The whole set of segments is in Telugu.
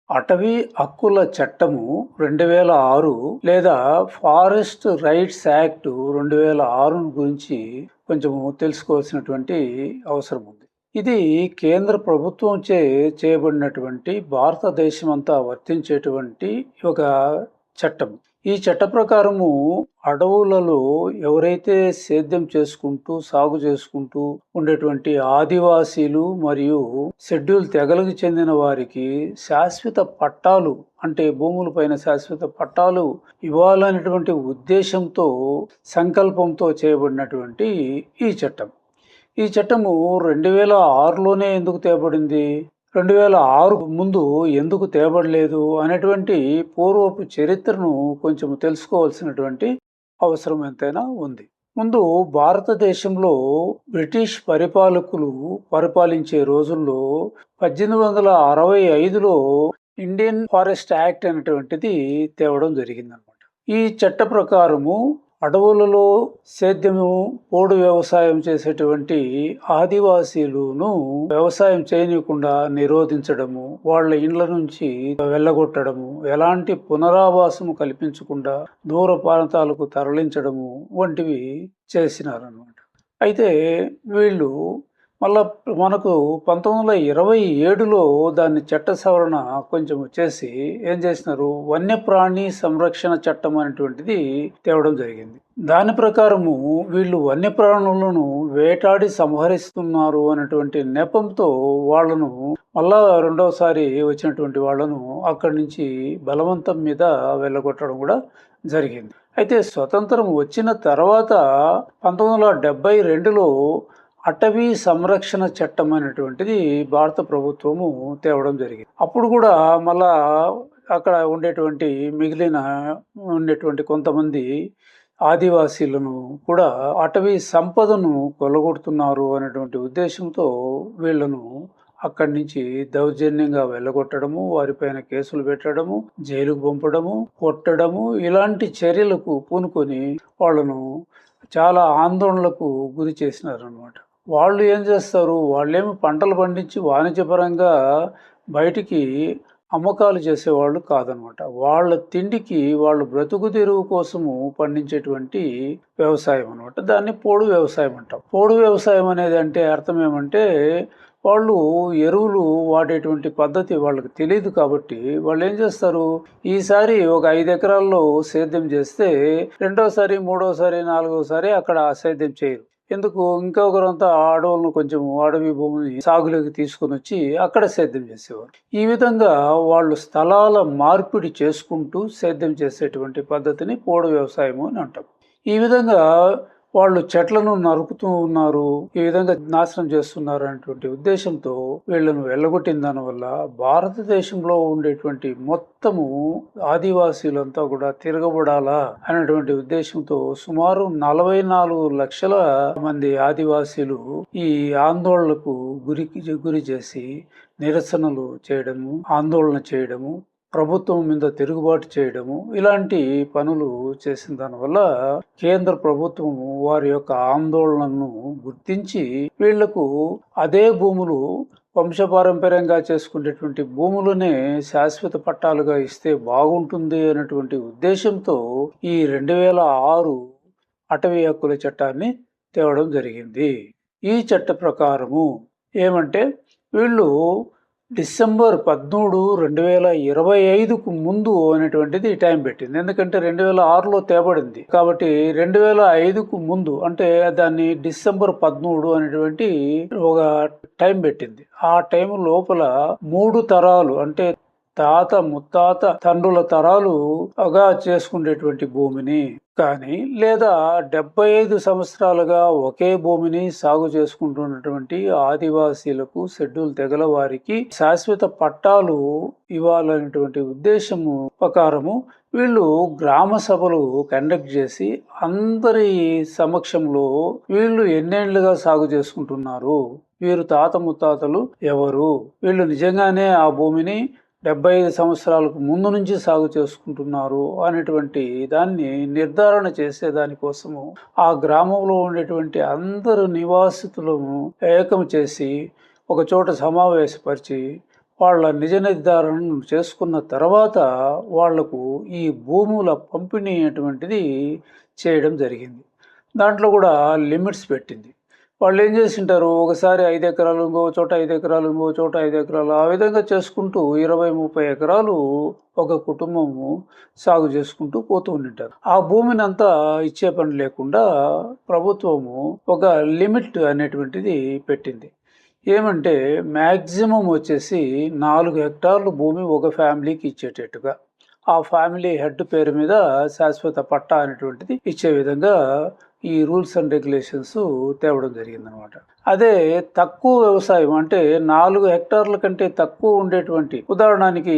అటవీ హక్కుల చట్టము 2006 లేదా ఫారెస్ట్ రైట్స్ యాక్ట్ 2006 గురించి కొంచెము తెలుసుకోవాల్సినటువంటి అవసరం ఉంది. ఇది కేంద్ర ప్రభుత్వంచే చేయబడినటువంటి భారతదేశం అంతా వర్తించేటువంటి ఒక చట్టం. ఈ చట్ట ప్రకారము అడవులలో ఎవరైతే సేద్యం చేసుకుంటూ సాగు చేసుకుంటూ ఉండేటువంటి ఆదివాసీలు మరియు షెడ్యూల్ తెగలకు చెందిన వారికి శాశ్వత పట్టాలు, అంటే భూములపైన శాశ్వత పట్టాలు ఇవ్వాలనేటువంటి ఉద్దేశంతో సంకల్పంతో చేయబడినటువంటి ఈ చట్టం. ఈ చట్టము 2006లోనే ఎందుకు తేబడింది, 2006 ముందు ఎందుకు తేబడలేదు అనేటువంటి పూర్వపు చరిత్రను కొంచెం తెలుసుకోవాల్సినటువంటి అవసరం ఎంతైనా ఉంది. ముందు భారతదేశంలో బ్రిటిష్ పరిపాలకులు పరిపాలించే రోజుల్లో 1865లో ఇండియన్ ఫారెస్ట్ యాక్ట్ అనేటువంటిది తేవడం జరిగిందనమాట. ఈ చట్ట ప్రకారము అడవులలో సేద్యము పోడు వ్యవసాయం చేసేటువంటి ఆదివాసీలను వ్యవసాయం చేయనీయకుండా నిరోధించడము, వాళ్ళ ఇండ్ల నుంచి వెళ్ళగొట్టడము, ఎలాంటి పునరావాసము కల్పించకుండా దూర ప్రాంతాలకు తరలించడము వంటివి చేసినారన్నమాట. అయితే వీళ్ళు మళ్ళా మనకు 1927లో దాన్ని చట్ట సవరణ కొంచెం చేసి ఏం చేసినారు, వన్యప్రాణి సంరక్షణ చట్టం అనేటువంటిది తేవడం జరిగింది. దాని ప్రకారము వీళ్ళు వన్యప్రాణులను వేటాడి సంహరిస్తున్నారు అనేటువంటి నెపంతో వాళ్ళను మళ్ళా రెండవసారి వచ్చినటువంటి వాళ్ళను అక్కడి నుంచి బలవంతం మీద వెళ్ళగొట్టడం కూడా జరిగింది. అయితే స్వతంత్రం వచ్చిన తర్వాత 1972లో అటవీ సంరక్షణ చట్టం అనేటువంటిది భారత ప్రభుత్వము తేవడం జరిగింది. అప్పుడు కూడా మళ్ళా అక్కడ ఉండేటువంటి కొంతమంది ఆదివాసీలను కూడా అటవీ సంపదను కొల్లగొడుతున్నారు అనేటువంటి ఉద్దేశంతో వీళ్లను అక్కడి నుంచి దౌర్జన్యంగా వెళ్ళగొట్టడము, వారిపైన కేసులు పెట్టడము, జైలుకు పంపడము, కొట్టడము, ఇలాంటి చర్యలకు పూనుకొని వాళ్ళను చాలా ఆందోళనలకు గురి చేసినారన్నమాట. వాళ్ళు ఏం చేస్తారు, వాళ్ళేమి పంటలు పండించి వాణిజ్యపరంగా బయటికి అమ్మకాలు చేసేవాళ్ళు కాదనమాట. వాళ్ళ తిండికి వాళ్ళు బ్రతుకు తెరువు కోసము పండించేటువంటి వ్యవసాయం అనమాట. దాన్ని పోడు వ్యవసాయం అంటాం. పోడు వ్యవసాయం అనేది అంటే అర్థం ఏమంటే, వాళ్ళు ఎరువులు వాడేటువంటి పద్ధతి వాళ్ళకి తెలియదు కాబట్టి వాళ్ళు ఏం చేస్తారు, ఈసారి ఒక 5 ఎకరాల్లో సేద్యం చేస్తే రెండోసారి, మూడోసారి, నాలుగోసారి అక్కడ సేద్యం చేయరు. ఎందుకు, ఇంకొకరంతా అడవులను కొంచెం అడవి భూమిని సాగులోకి తీసుకుని వచ్చి అక్కడ సేద్యం చేసేవారు. ఈ విధంగా వాళ్ళు స్థలాల మార్పిడి చేసుకుంటూ సేద్యం చేసేటువంటి పద్ధతిని పోడు వ్యవసాయము అని అంటాం. ఈ విధంగా వాళ్ళు చెట్లను నరుకుతూ ఉన్నారు, ఈ విధంగా నాశనం చేస్తున్నారు అనేటువంటి ఉద్దేశంతో వీళ్ళను వెళ్ళగొట్టిన దానివల్ల భారతదేశంలో ఉండేటువంటి మొత్తము ఆదివాసీలంతా కూడా తిరగబడాలా అనేటువంటి ఉద్దేశంతో సుమారు 44 లక్షల మంది ఆదివాసీలు ఈ ఆందోళనకు గురి చేసి నిరసనలు చేయడము, ఆందోళన చేయడము, ప్రభుత్వం మీద తిరుగుబాటు చేయడము, ఇలాంటి పనులు చేసిన దానివల్ల కేంద్ర ప్రభుత్వము వారి యొక్క ఆందోళనను గుర్తించి వీళ్లకు అదే భూములు, వంశపారంపర్యంగా చేసుకునేటువంటి భూములనే శాశ్వత పట్టాలుగా ఇస్తే బాగుంటుంది అనేటువంటి ఉద్దేశంతో ఈ 2006 అటవీ హక్కుల చట్టాన్ని తేవడం జరిగింది. ఈ చట్ట ప్రకారము ఏమంటే, వీళ్ళు డిసెంబర్ 13, 2025కు ముందు అనేటువంటిది టైం పెట్టింది. ఎందుకంటే 2006లో తేబడింది కాబట్టి 2005కు ముందు, అంటే దాన్ని డిసెంబర్ 13 అనేటువంటి ఒక టైం పెట్టింది. ఆ టైం లోపల 3 తరాలు, అంటే తాత ముత్తాత తండ్రుల తరాలుగా చేసుకునేటువంటి భూమిని కానీ, లేదా 75 సంవత్సరాలుగా ఒకే భూమిని సాగు చేసుకుంటున్నటువంటి ఆదివాసీలకు, షెడ్యూల్ తెగల వారికి శాశ్వత పట్టాలు ఇవ్వాలనేటువంటి ఉద్దేశము ప్రకారము వీళ్ళు గ్రామ సభలు కండక్ట్ చేసి అందరి సమక్షంలో వీళ్ళు ఎన్నేళ్లుగా సాగు చేసుకుంటున్నారు, వీరు తాత ముత్తాతలు ఎవరు, వీళ్ళు నిజంగానే ఆ భూమిని 75 సంవత్సరాలకు ముందు నుంచి సాగు చేసుకుంటున్నారు అనేటువంటి దాన్ని నిర్ధారణ చేసే దానికోసము ఆ గ్రామంలో ఉండేటువంటి అందరు నివాసితులను ఏకం చేసి ఒక చోట సమావేశపరిచి వాళ్ళ నిజ నిర్ధారణ చేసుకున్న తర్వాత వాళ్లకు ఈ భూముల పంపిణీ అటువంటిది చేయడం జరిగింది. దాంట్లో కూడా లిమిట్స్ పెట్టింది. వాళ్ళు ఏం చేసింటారు, ఒకసారి 5 ఎకరాలు, ఇంకో చోట 5 ఎకరాలు, ఇంకో చోట 5 ఎకరాలు, ఆ విధంగా చేసుకుంటూ 20-30 ఎకరాలు ఒక కుటుంబము సాగు చేసుకుంటూ పోతూ ఉండింటారు. ఆ భూమిని అంతా ఇచ్చే పని లేకుండా ప్రభుత్వము ఒక లిమిట్ అనేటువంటిది పెట్టింది. ఏమంటే మ్యాక్సిమం వచ్చేసి 4 హెక్టార్లు భూమి ఒక ఫ్యామిలీకి ఇచ్చేటట్టుగా, ఆ ఫ్యామిలీ హెడ్ పేరు మీద శాశ్వత పట్టా అనేటువంటిది ఇచ్చే విధంగా ఈ రూల్స్ అండ్ రెగ్యులేషన్స్ తేవడం జరిగిందనమాట. అదే తక్కువ వ్యవసాయం అంటే 4 హెక్టార్ల కంటే తక్కువ ఉండేటువంటి, ఉదాహరణకి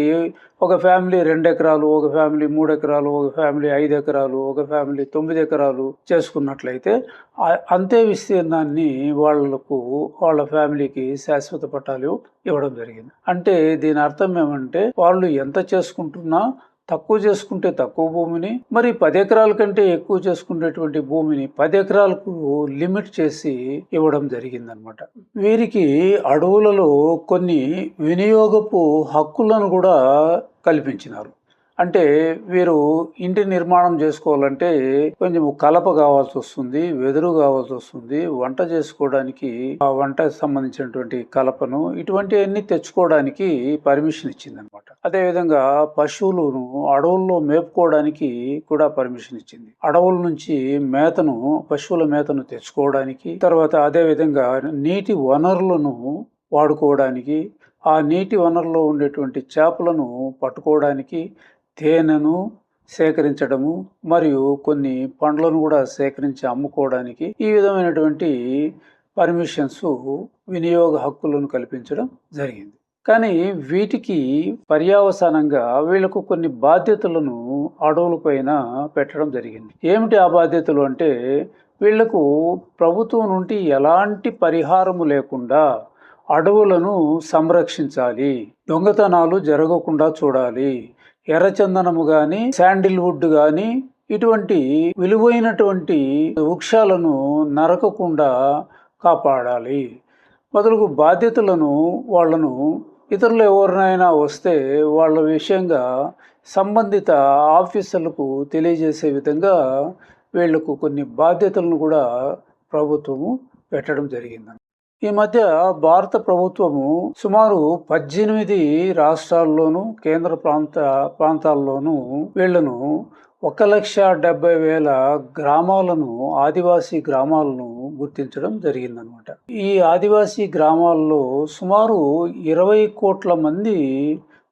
ఒక ఫ్యామిలీ 2 ఎకరాలు, ఒక ఫ్యామిలీ 3 ఎకరాలు, ఒక ఫ్యామిలీ 5 ఎకరాలు, ఒక ఫ్యామిలీ 9 ఎకరాలు చేసుకున్నట్లయితే అంతే విస్తీర్ణాన్ని వాళ్ళ ఫ్యామిలీకి శాశ్వత పట్టాలు ఇవ్వడం జరిగింది. అంటే దీని అర్థం ఏమంటే వాళ్ళు ఎంత చేసుకుంటున్నా, తక్కువ చేసుకుంటే తక్కువ భూమిని, మరి 10 ఎకరాల కంటే ఎక్కువ చేసుకునేటువంటి భూమిని 10 ఎకరాలకు లిమిట్ చేసి ఇవ్వడం జరిగిందనమాట. వీరికి అడవులలో కొన్ని వినియోగపు హక్కులను కూడా కల్పించినారు. అంటే వీరు ఇంటి నిర్మాణం చేసుకోవాలంటే కొంచెం కలప కావాల్సి వస్తుంది, వెదురు కావాల్సి వస్తుంది, వంట చేసుకోవడానికి ఆ వంటకు సంబంధించినటువంటి కలపను ఇటువంటివన్నీ తెచ్చుకోవడానికి పర్మిషన్ ఇచ్చింది అనమాట. అదేవిధంగా పశువులను అడవుల్లో మేపుకోవడానికి కూడా పర్మిషన్ ఇచ్చింది. అడవుల నుంచి పశువుల మేతను తెచ్చుకోవడానికి, తర్వాత అదేవిధంగా నీటి వనరులను వాడుకోవడానికి, ఆ నీటి వనరులో ఉండేటువంటి చేపలను పట్టుకోవడానికి, తేనెను సేకరించడము, మరియు కొన్ని పండ్లను కూడా సేకరించి అమ్ముకోవడానికి ఈ విధమైనటువంటి పర్మిషన్స్, వినియోగ హక్కులను కల్పించడం జరిగింది. కానీ వీటికి పర్యవసానంగా వీళ్లకు కొన్ని బాధ్యతలను అడవుల పైన పెట్టడం జరిగింది. ఏమిటి ఆ బాధ్యతలు అంటే, వీళ్లకు ప్రభుత్వం నుండి ఎలాంటి పరిహారము లేకుండా అడవులను సంరక్షించాలి, దొంగతనాలు జరగకుండా చూడాలి, ఎర్రచందనము గాని, శాండిల్వుడ్ గాని ఇటువంటి విలువైనటువంటి వృక్షాలను నరకకుండా కాపాడాలి మొదలగు బాధ్యతలను వాళ్లను ఇతరులు ఎవరినైనా వస్తే వాళ్ళ విషయంగా సంబంధిత ఆఫీసర్లకు తెలియజేసే విధంగా వీళ్లకు కొన్ని బాధ్యతలను కూడా ప్రభుత్వము పెట్టడం జరిగింది. ఈ మధ్య భారత ప్రభుత్వము సుమారు 18 రాష్ట్రాల్లోనూ కేంద్ర ప్రాంతాల్లోనూ వీళ్లను 1,70,000 గ్రామాలను, ఆదివాసీ గ్రామాలను గుర్తించడం జరిగిందనమాట. ఈ ఆదివాసీ గ్రామాల్లో సుమారు 20 కోట్ల మంది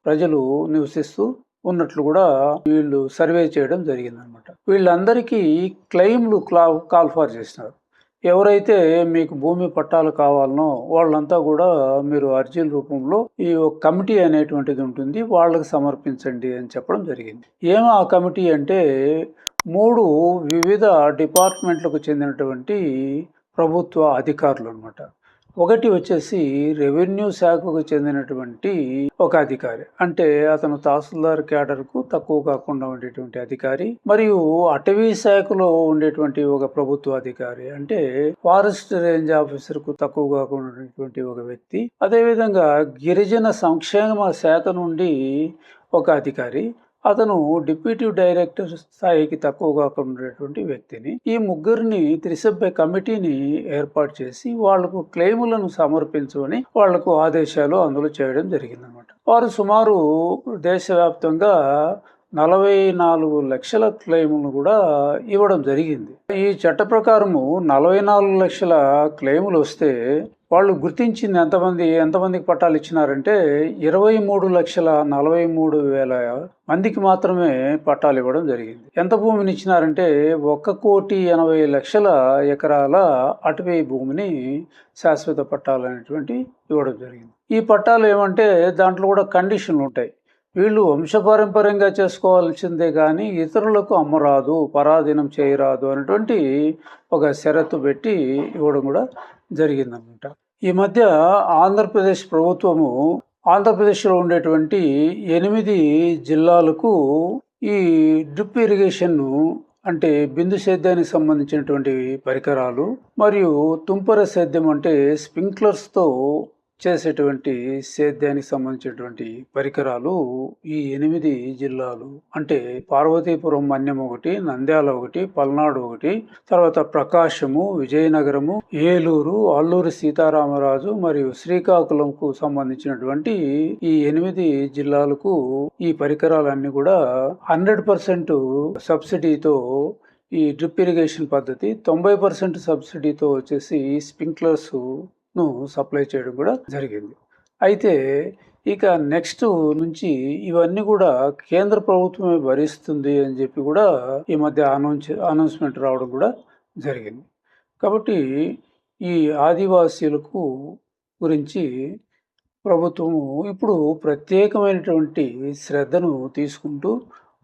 ప్రజలు నివసిస్తూ ఉన్నట్లు కూడా వీళ్ళు సర్వే చేయడం జరిగిందనమాట. వీళ్ళందరికీ క్లెయిమ్లు కాల్ఫర్ చేసినారు. ఎవరైతే మీకు భూమి పట్టాలు కావాలనో వాళ్ళంతా కూడా మీరు అర్జీల రూపంలో ఈ కమిటీ అనేటువంటిది ఉంటుంది, వాళ్ళకి సమర్పించండి అని చెప్పడం జరిగింది. ఏమో ఆ కమిటీ అంటే 3 వివిధ డిపార్ట్మెంట్లకు చెందినటువంటి ప్రభుత్వ అధికారులు అనమాట. ఒకటి వచ్చేసి రెవెన్యూ శాఖకు చెందినటువంటి ఒక అధికారి, అంటే అతను తహసీల్దార్ క్యాడర్కు తక్కువ కాకుండా ఉండేటువంటి అధికారి, మరియు అటవీ శాఖలో ఉండేటువంటి ఒక ప్రభుత్వ అధికారి, అంటే ఫారెస్ట్ రేంజ్ ఆఫీసర్కు తక్కువ కాకుండా ఉండేటువంటి ఒక వ్యక్తి, అదేవిధంగా గిరిజన సంక్షేమ శాఖ నుండి ఒక అధికారి, అతను డిప్యూటీ డైరెక్టర్ స్థాయికి తక్కువ కాకుండా ఉండేటువంటి వ్యక్తిని, ఈ ముగ్గురిని త్రిసభ్య కమిటీని ఏర్పాటు చేసి వాళ్లకు క్లెయిములను సమర్పించమని వాళ్లకు ఆదేశాలు అందులో చేయడం జరిగిందనమాట. వారు సుమారు దేశవ్యాప్తంగా 44 లక్షల క్లెయిములను కూడా ఇవ్వడం జరిగింది. ఈ చట్ట ప్రకారము 44 లక్షల క్లెయిములు వస్తే వాళ్ళు గుర్తించింది ఎంతమందికి పట్టాలు ఇచ్చినారంటే 23,43,000 మందికి మాత్రమే పట్టాలు ఇవ్వడం జరిగింది. ఎంత భూమిని ఇచ్చినారంటే 1,80,00,000 ఎకరాల అటవీ భూమిని శాశ్వత పట్టాలు అనేటువంటి ఇవ్వడం జరిగింది. ఈ పట్టాలు ఏమంటే దాంట్లో కూడా కండిషన్లు ఉంటాయి. వీళ్ళు వంశపారంపర్యంగా చేసుకోవాల్సిందే కానీ ఇతరులకు అమ్మరాదు, పరాధీనం చేయరాదు అనేటువంటి ఒక షరతు పెట్టి ఇవ్వడం కూడా జరిగిందన్నమాట. ఈ మధ్య ఆంధ్రప్రదేశ్ ప్రభుత్వము ఆంధ్రప్రదేశ్లో ఉండేటువంటి 8 జిల్లాలకు ఈ డ్రిప్ ఇరిగేషన్, అంటే బిందు సేద్యానికి సంబంధించినటువంటి పరికరాలు, మరియు తుంపర సేద్యం అంటే స్ప్రింక్లర్స్తో చేసేటువంటి సేద్యానికి సంబంధించినటువంటి పరికరాలు ఈ 8 జిల్లాలు అంటే పార్వతీపురం మన్యం ఒకటి, నంద్యాల ఒకటి, పల్నాడు ఒకటి, తర్వాత ప్రకాశము, విజయనగరము, ఏలూరు, అల్లూరి సీతారామరాజు మరియు శ్రీకాకుళంకు సంబంధించినటువంటి ఈ 8 జిల్లాలకు ఈ పరికరాలన్నీ కూడా 100% సబ్సిడీతో ఈ డ్రిప్ ఇరిగేషన్ పద్ధతి, 90% సబ్సిడీతో వచ్చేసి స్ప్రింక్లర్స్ ను సప్లై చేయడం కూడా జరిగింది. అయితే ఇక నెక్స్ట్ నుంచి ఇవన్నీ కూడా కేంద్ర ప్రభుత్వమే భరిస్తుంది అని చెప్పి కూడా ఈ మధ్య అనౌన్స్మెంట్ రావడం కూడా జరిగింది. కాబట్టి ఈ ఆదివాసీలకు గురించి ప్రభుత్వము ఇప్పుడు ప్రత్యేకమైనటువంటి శ్రద్ధను తీసుకుంటూ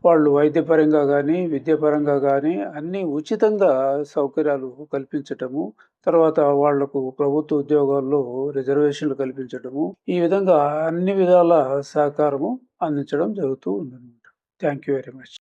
వాళ్ళు వైద్యపరంగా కానీ, విద్యాపరంగా కానీ అన్నీ ఉచితంగా సౌకర్యాలు కల్పించటము, తర్వాత వాళ్లకు ప్రభుత్వ ఉద్యోగాల్లో రిజర్వేషన్లు కల్పించటము, ఈ విధంగా అన్ని విధాల సహకారము అందించడం జరుగుతూ ఉందన్నమాట. Thank you very much.